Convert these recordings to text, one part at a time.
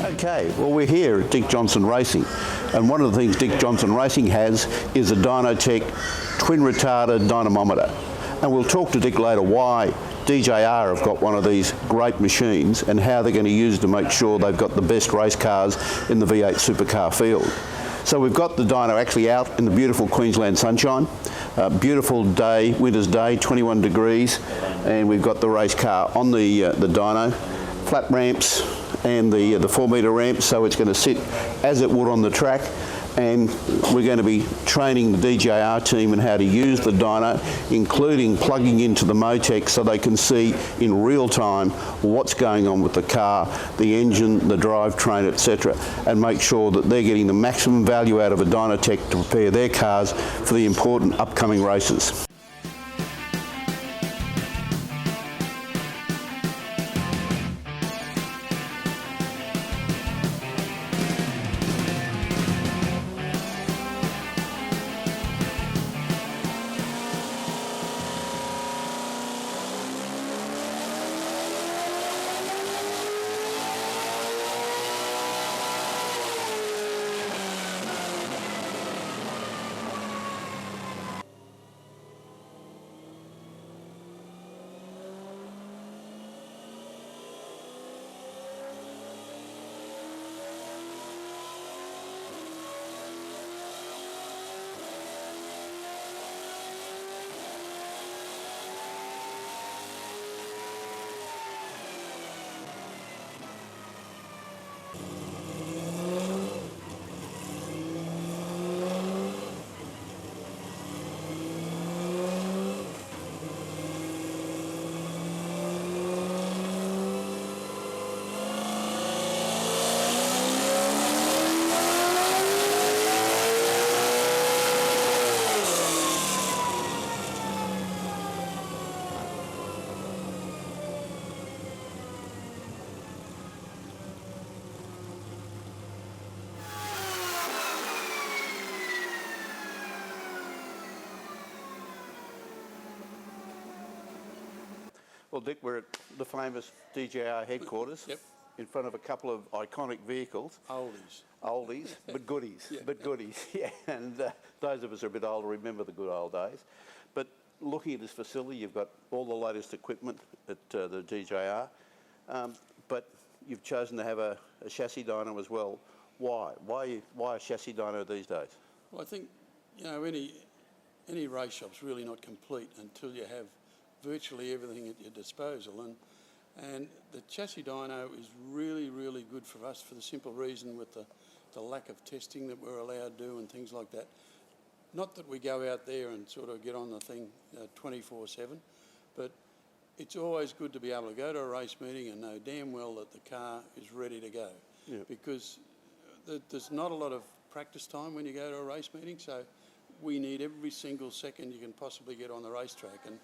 Okay, well we're here at Dick Johnson Racing, and one of the things Dick Johnson Racing has is a Dynotech twin retarded dynamometer, and we'll talk to Dick later why DJR have got one of these great machines and how they're going to use it to make sure they've got the best race cars in the V8 supercar field. So we've got the dyno actually out in the beautiful Queensland sunshine. Beautiful day, winter's day, 21 degrees, and we've got the race car on the dyno, flat ramps and the 4 metre ramp, so it's going to sit as it would on the track. And we're going to be training the DJR team in how to use the dyno, including plugging into the Motec so they can see in real time what's going on with the car, the engine, the drivetrain, etc., and make sure that they're getting the maximum value out of a Dynotech to prepare their cars for the important upcoming races. Well, Dick, we're at the famous DJR headquarters. Yep. In front of a couple of iconic vehicles. Oldies, but goodies, Yeah. but goodies, yeah. And those of us who are a bit older remember the good old days. But looking at this facility, you've got all the latest equipment at the DJR, but you've chosen to have a chassis dyno as well. Why? Why a chassis dyno these days? Well, I think, you know, any race shop's really not complete until you have virtually everything at your disposal, and the chassis dyno is really, really good for us for the simple reason with the lack of testing that we're allowed to do and things like that. Not that we go out there and sort of get on the thing 24/7, but it's always good to be able to go to a race meeting and know damn well that the car is ready to go. Yeah. Because there's not a lot of practice time when you go to a race meeting, so we need every single second you can possibly get on the racetrack, and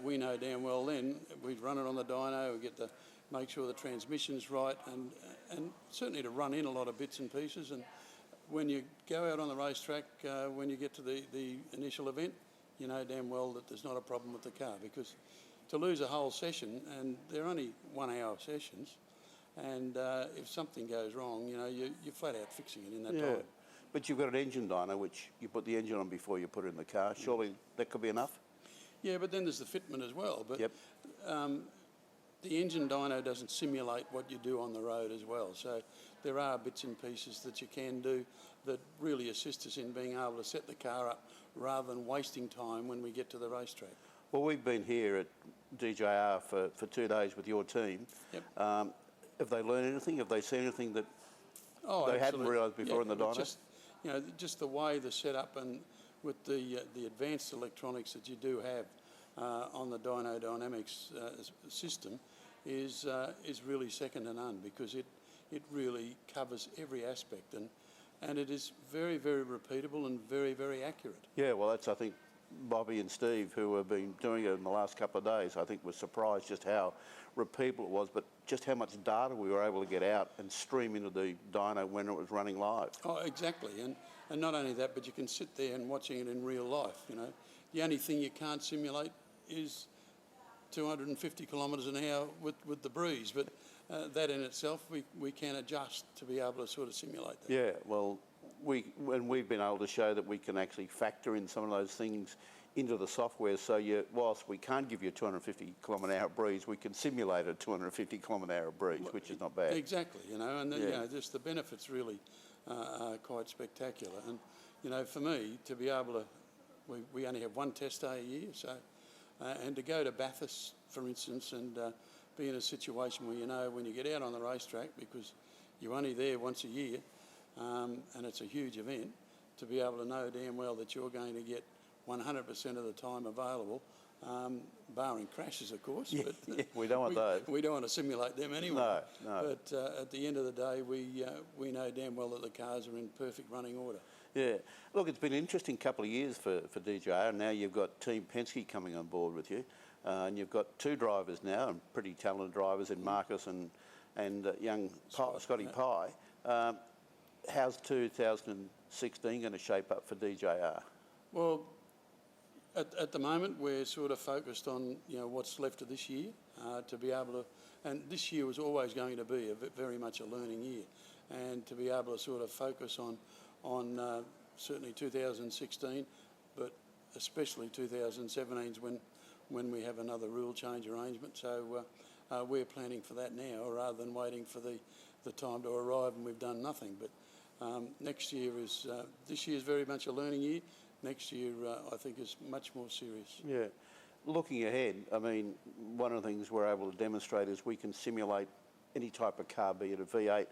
we know damn well then we run it on the dyno, we get to make sure the transmission's right, and certainly to run in a lot of bits and pieces. And when you go out on the racetrack, when you get to the initial event, you know damn well that there's not a problem with the car, because to lose a whole session, and they're only 1 hour sessions, and if something goes wrong, you know, you're flat out fixing it in that time. But you've got an engine dyno, which you put the engine on before you put it in the car. Surely that could be enough? Yeah, but then there's the fitment as well. But yep. The engine dyno doesn't simulate what you do on the road as well. So there are bits and pieces that you can do that really assist us in being able to set the car up rather than wasting time when we get to the racetrack. Well, we've been here at DJR for 2 days with your team. Yep. Have they learned anything? Have they seen anything that they hadn't realised before in the dyno? Just, you know, just the way the setup and with the advanced electronics that you do have on the Dyno Dynamics system is really second to none, because it really covers every aspect, and it is very, very repeatable and very, very accurate. Yeah, well, that's, I think, Bobby and Steve, who have been doing it in the last couple of days, I think, were surprised just how repeatable it was, but just how much data we were able to get out and stream into the dyno when it was running live. Oh, exactly, and not only that, but you can sit there and watching it in real life. You know, the only thing you can't simulate is 250 kilometres an hour with the breeze, but that in itself, we can adjust to be able to sort of simulate that. Yeah, well, we've been able to show that we can actually factor in some of those things into the software, so whilst we can't give you a 250 km/h breeze, we can simulate a 250 km/h breeze, which is not bad. Exactly, you know, and just the benefits really are quite spectacular. And, you know, for me, to be able to, we only have one test day a year, so, and to go to Bathurst, for instance, and be in a situation where, you know, when you get out on the racetrack, because you're only there once a year, and it's a huge event, to be able to know damn well that you're going to get 100% of the time available, barring crashes, of course. Yeah, but yeah, we don't want those. We don't want to simulate them anyway. No. But at the end of the day, we know damn well that the cars are in perfect running order. Yeah. Look, it's been an interesting couple of years for DJR, and now you've got Team Penske coming on board with you, and you've got two drivers now, and pretty talented drivers in Marcus and young Scotty Pye. How's 2016 going to shape up for DJR? Well, at the moment, we're sort of focused on, you know, what's left of this year, to be able to, and this year was always going to be very much a learning year, and to be able to sort of focus on certainly 2016, but especially 2017's when we have another rule change arrangement. So we're planning for that now, rather than waiting for the time to arrive and we've done nothing. But next year this year is very much a learning year. Next year, I think, is much more serious. Yeah. Looking ahead, I mean, one of the things we're able to demonstrate is we can simulate any type of car, be it a V8.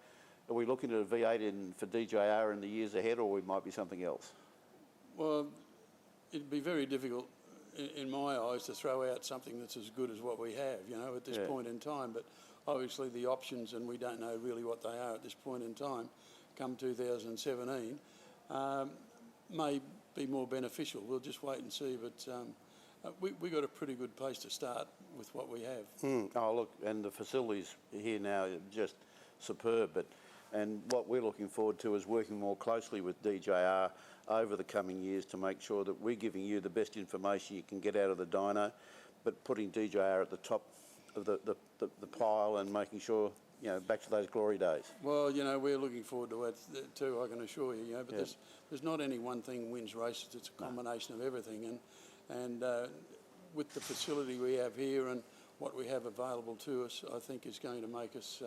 Are we looking at a V8 for DJR in the years ahead, or we might be something else? Well, it'd be very difficult, in my eyes, to throw out something that's as good as what we have, you know, at this point in time. But obviously the options, and we don't know really what they are at this point in time, come 2017, may be more beneficial. We'll just wait and see, but we got a pretty good place to start with what we have. Oh, look, and the facilities here now are just superb. And what we're looking forward to is working more closely with DJR over the coming years to make sure that we're giving you the best information you can get out of the dyno, but putting DJR at the top of the pile and making sure, you know, back to those glory days. Well, you know, we're looking forward to it too, I can assure you. You know, but there's not any one thing wins races. It's a combination of everything. And with the facility we have here and what we have available to us, I think is going to make us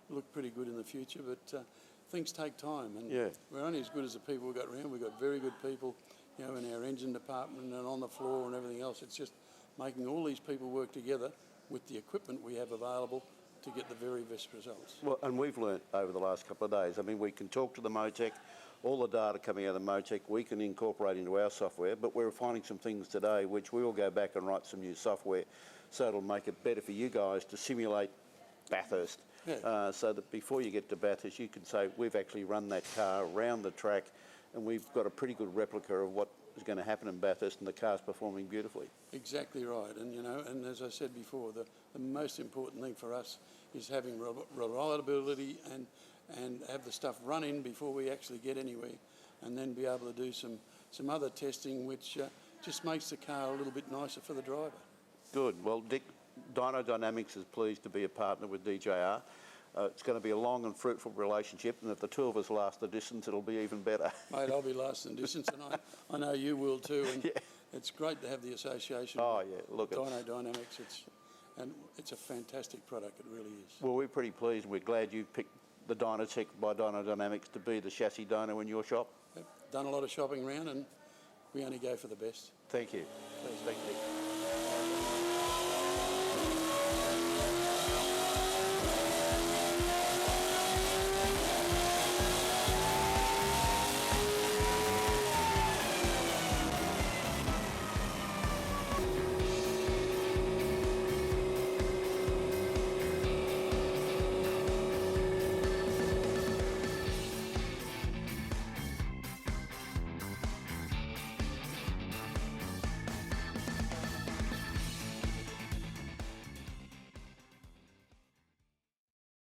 look pretty good in the future. But things take time, and we're only as good as the people we've got around. We've got very good people, you know, in our engine department and on the floor and everything else. It's just making all these people work together with the equipment we have available to get the very best results. Well, and we've learnt over the last couple of days. I mean, we can talk to the Motec, all the data coming out of the Motec, we can incorporate into our software, but we're finding some things today which we will go back and write some new software so it'll make it better for you guys to simulate Bathurst. So that before you get to Bathurst, you can say, we've actually run that car around the track and we've got a pretty good replica of what is going to happen in Bathurst, and the car's performing beautifully. Exactly right. And, you know, and as I said before, the most important thing for us is having reliability and have the stuff run in before we actually get anywhere, and then be able to do some other testing which just makes the car a little bit nicer for the driver. Good. Well, Dick, Dyno Dynamics is pleased to be a partner with DJR. It's going to be a long and fruitful relationship, and if the two of us last the distance, it'll be even better. Mate, I'll be lasting distance, and I know you will too. And it's great to have the association. Oh yeah, look, Dyno Dynamics. It's a fantastic product. It really is. Well, we're pretty pleased. We're glad you picked the Dynotech by Dyno Dynamics to be the chassis dyno in your shop. I've done a lot of shopping around, and we only go for the best. Thank you. Please. Thank you.